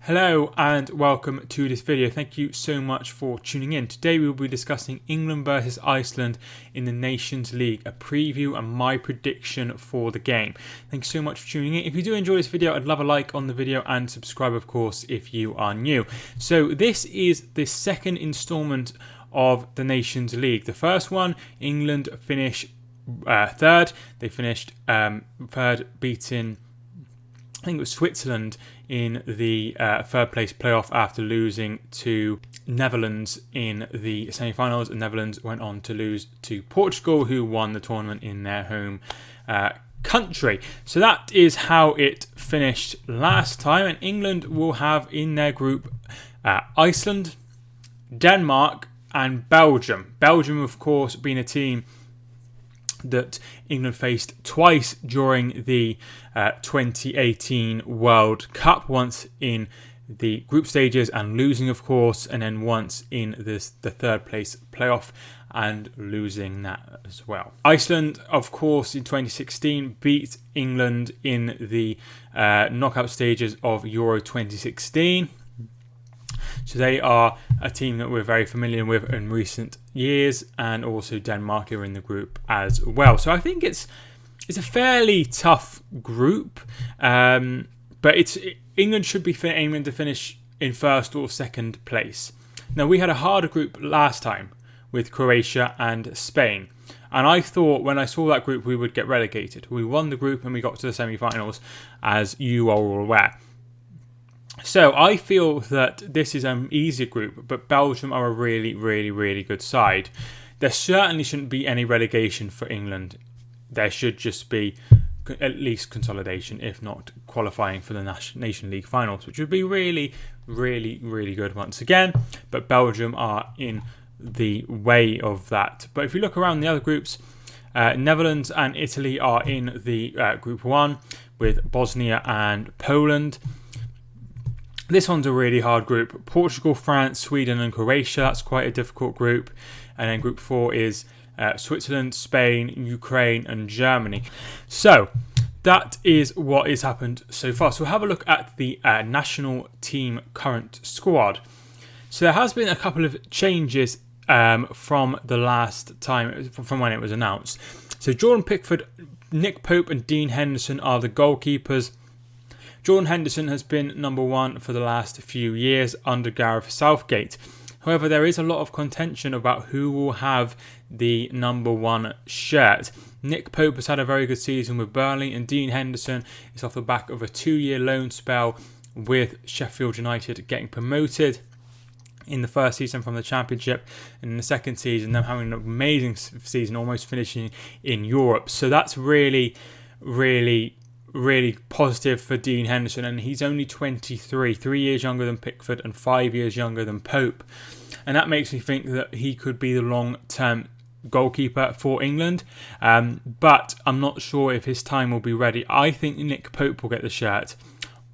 Hello and welcome to this video. Thank you so much for tuning in. Today we will be discussing England versus Iceland in the Nations League, a preview and my prediction for the game. Thank you so much for tuning in. If you do enjoy this video, I'd love a like on the video and subscribe, of course, if you are new. So this is the second instalment of the Nations League. The first one, England finished third. They finished third, beating I think it was Switzerland in the third place playoff after losing to Netherlands in the semi-finals. And Netherlands went on to lose to Portugal, who won the tournament in their home country. So that is how it finished last time. And England will have in their group Iceland, Denmark and Belgium. Belgium, of course, being a team that England faced twice during the 2018 World Cup, once in the group stages and losing, of course, and then once in the third place playoff and losing that as well. Iceland, of course, in 2016 beat England in the knockout stages of Euro 2016. So they are a team that we're very familiar with in recent years, and also Denmark are in the group as well. So I think it's a fairly tough group, but England should be aiming to finish in first or second place. Now, we had a harder group last time with Croatia and Spain, and I thought when I saw that group we would get relegated. We won the group and we got to the semi-finals, as you are all aware. So I feel that this is an easier group, but Belgium are a really good side. There certainly shouldn't be any relegation for England. There should just be at least consolidation, if not qualifying for the Nation League finals, which would be really good once again. But Belgium are in the way of that. But if you look around the other groups, Netherlands and Italy are in the Group 1 with Bosnia and Poland. This one's a really hard group. Portugal, France, Sweden and Croatia. That's quite a difficult group. And then Group 4 is Switzerland, Spain, Ukraine and Germany. So that is what has happened so far. So we'll have a look at the national team current squad. So there has been a couple of changes from the last time, from when it was announced. So Jordan Pickford, Nick Pope and Dean Henderson are the goalkeepers. Jordan Henderson has been number one for the last few years under Gareth Southgate. However, there is a lot of contention about who will have the number one shirt. Nick Pope has had a very good season with Burnley, and Dean Henderson is off the back of a 2-year loan spell with Sheffield United, getting promoted in the first season from the Championship, and in the second season them having an amazing season, almost finishing in Europe. So that's really positive for Dean Henderson, and he's only 23, 3 years younger than Pickford and 5 years younger than Pope, and that makes me think that he could be the long-term goalkeeper for England, but I'm not sure if his time will be ready. I think Nick Pope will get the shirt,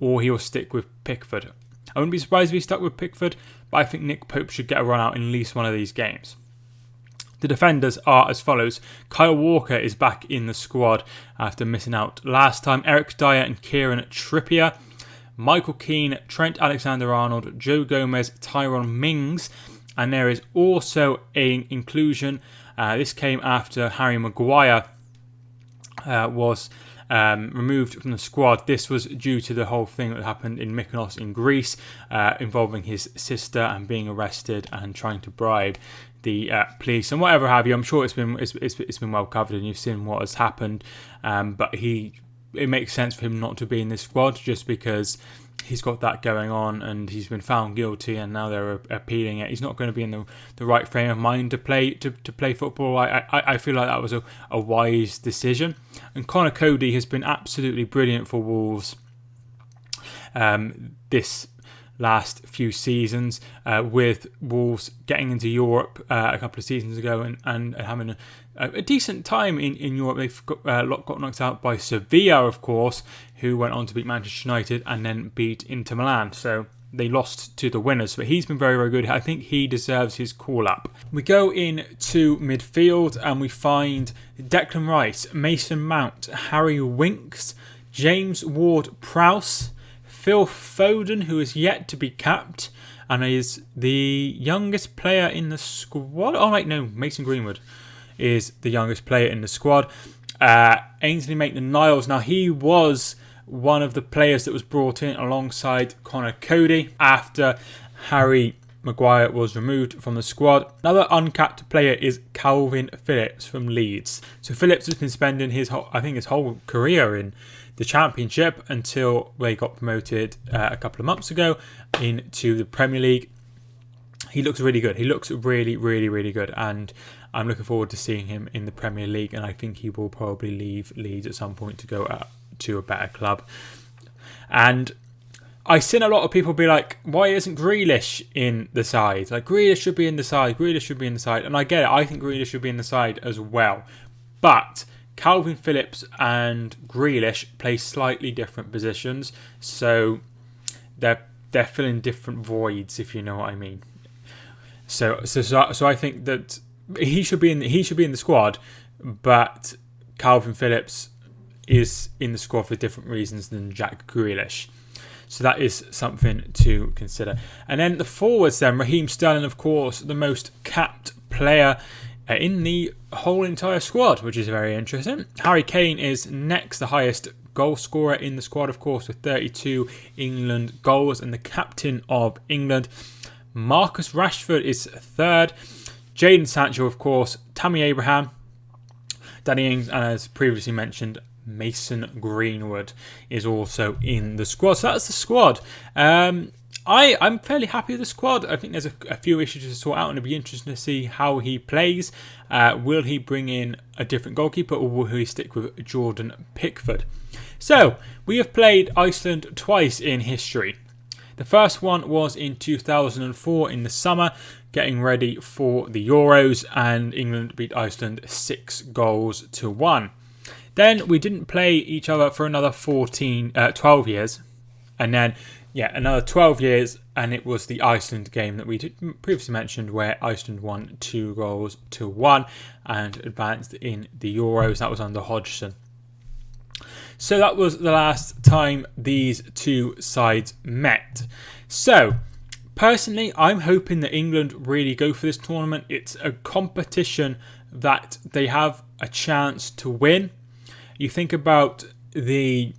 or he will stick with Pickford. I wouldn't be surprised if he stuck with Pickford, but I think Nick Pope should get a run out in at least one of these games. The defenders are as follows. Kyle Walker is back in the squad after missing out last time. Eric Dyer and Kieran Trippier. Michael Keane, Trent Alexander-Arnold, Joe Gomez, Tyrone Mings. And there is also an inclusion. This came after Harry Maguire was removed from the squad. This was due to the whole thing that happened in Mykonos in Greece, involving his sister and being arrested and trying to bribe the police and whatever have you. I'm sure it's been well covered and you've seen what has happened, but it makes sense for him not to be in this squad just because he's got that going on and he's been found guilty and now they're appealing it. He's not going to be in the right frame of mind to play football. I feel like that was a wise decision. And Connor Cody has been absolutely brilliant for Wolves this last few seasons, with Wolves getting into Europe a couple of seasons ago and having a decent time in Europe. They've got knocked out by Sevilla, of course, who went on to beat Manchester United and then beat Inter Milan. So they lost to the winners, but he's been very good. I think he deserves his call-up. We go into midfield and we find Declan Rice, Mason Mount, Harry Winks, James Ward-Prowse, Phil Foden, who is yet to be capped and is the youngest player in the squad. Oh, wait, no, Mason Greenwood is the youngest player in the squad. Ainsley Maitland-Niles, now he was one of the players that was brought in alongside Connor Cody after Harry Maguire was removed from the squad. Another uncapped player is Calvin Phillips from Leeds. So Phillips has been spending his whole career in the Championship until they got promoted a couple of months ago into the Premier League. He looks really good. He looks really, really, really good, and I'm looking forward to seeing him in the Premier League, and I think he will probably leave Leeds at some point to go to a better club. And I've seen a lot of people be like, why isn't Grealish in the side? Like, Grealish should be in the side. Grealish should be in the side. And I get it. I think Grealish should be in the side as well. But Calvin Phillips and Grealish play slightly different positions. So they're filling different voids, if you know what I mean. So I think that he should be in the squad, but Calvin Phillips is in the squad for different reasons than Jack Grealish. So that is something to consider. And then the forwards then, Raheem Sterling, of course, the most capped player in the whole entire squad, which is very interesting. Harry Kane is next, the highest goal scorer in the squad, of course, with 32 England goals and the captain of England. Marcus Rashford is third. Jadon Sancho, of course, Tammy Abraham, Danny Ings, and as previously mentioned, Mason Greenwood is also in the squad. So that's the squad. I'm fairly happy with the squad. I think there's a few issues to sort out, and it'll be interesting to see how he plays. Will he bring in a different goalkeeper, or will he stick with Jordan Pickford? So we have played Iceland twice in history. The first one was in 2004 in the summer, getting ready for the Euros, and England beat Iceland 6-1. Then we didn't play each other for another 12 years. And then, another 12 years, and it was the Iceland game that we previously mentioned, where Iceland won 2-1 and advanced in the Euros. That was under Hodgson. So that was the last time these two sides met. So, personally, I'm hoping that England really go for this tournament. It's a competition that they have a chance to win. You think about the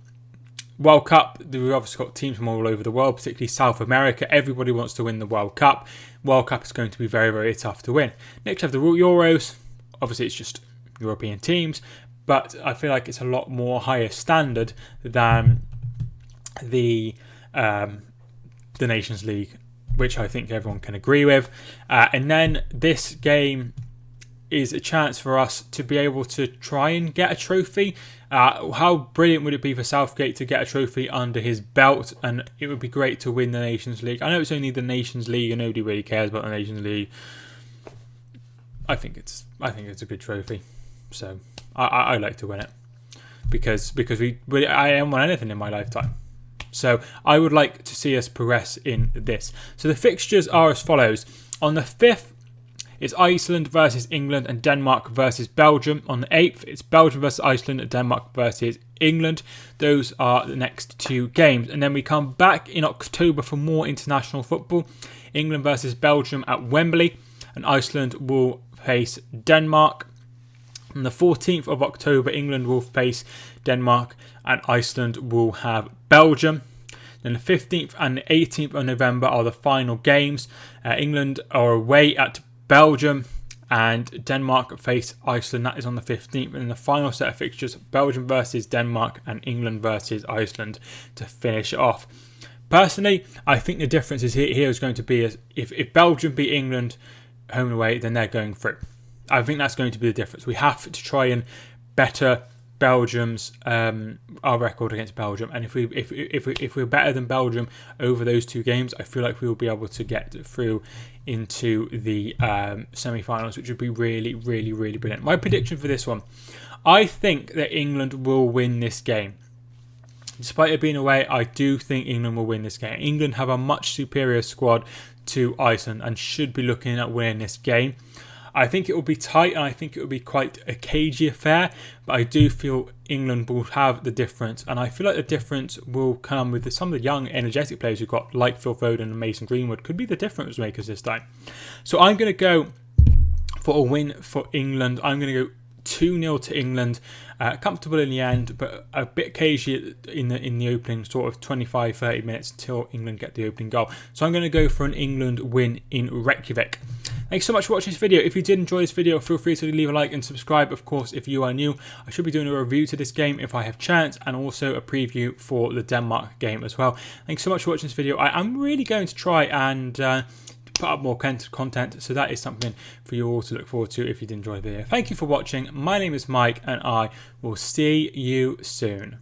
World Cup, we've obviously got teams from all over the world, particularly South America. Everybody wants to win the World Cup. World Cup is going to be very, very tough to win. Next, we have the Euros. Obviously, it's just European teams, but I feel like it's a lot more higher standard than the Nations League, which I think everyone can agree with. And then this game is a chance for us to be able to try and get a trophy. How brilliant would it be for Southgate to get a trophy under his belt? And it would be great to win the Nations League. I know it's only the Nations League and nobody really cares about the Nations League. I think it's a good trophy. So I like to win it because I haven't won anything in my lifetime. So I would like to see us progress in this. So the fixtures are as follows. On the 5th, it's Iceland versus England and Denmark versus Belgium. On the 8th, it's Belgium versus Iceland and Denmark versus England. Those are the next two games. And then we come back in October for more international football. England versus Belgium at Wembley. And Iceland will face Denmark. On the 14th of October, England will face Denmark and Iceland will have Belgium. Then the 15th and the 18th of November are the final games. England are away at Belgium and Denmark face Iceland. That is on the 15th. And the final set of fixtures, Belgium versus Denmark and England versus Iceland to finish it off. Personally, I think the difference here is going to be if Belgium beat England home and away, then they're going through. I think that's going to be the difference. We have to try and better Belgium's our record against Belgium, and if we're better than Belgium over those two games, I feel like we will be able to get through into the semi-finals, which would be really, really, really brilliant. My prediction for this one, I think that England will win this game. Despite it being away, I do think England will win this game. England have a much superior squad to Iceland and should be looking at winning this game. I think it will be tight, and I think it will be quite a cagey affair, but I do feel England will have the difference, and I feel like the difference will come with some of the young, energetic players we've got, like Phil Foden and Mason Greenwood, could be the difference makers this time. So I'm going to go for a win for England. I'm going to go 2-0 to England, comfortable in the end, but a bit cagey in the opening sort of 25-30 minutes until England get the opening goal. So I'm going to go for an England win in Reykjavik. Thanks so much for watching this video. If you did enjoy this video, feel free to leave a like and subscribe. Of course, if you are new, I should be doing a review to this game if I have chance, and also a preview for the Denmark game as well. Thanks so much for watching this video. I'm really going to try and put up more content, so that is something for you all to look forward to if you did enjoy the video. Thank you for watching. My name is Mike, and I will see you soon.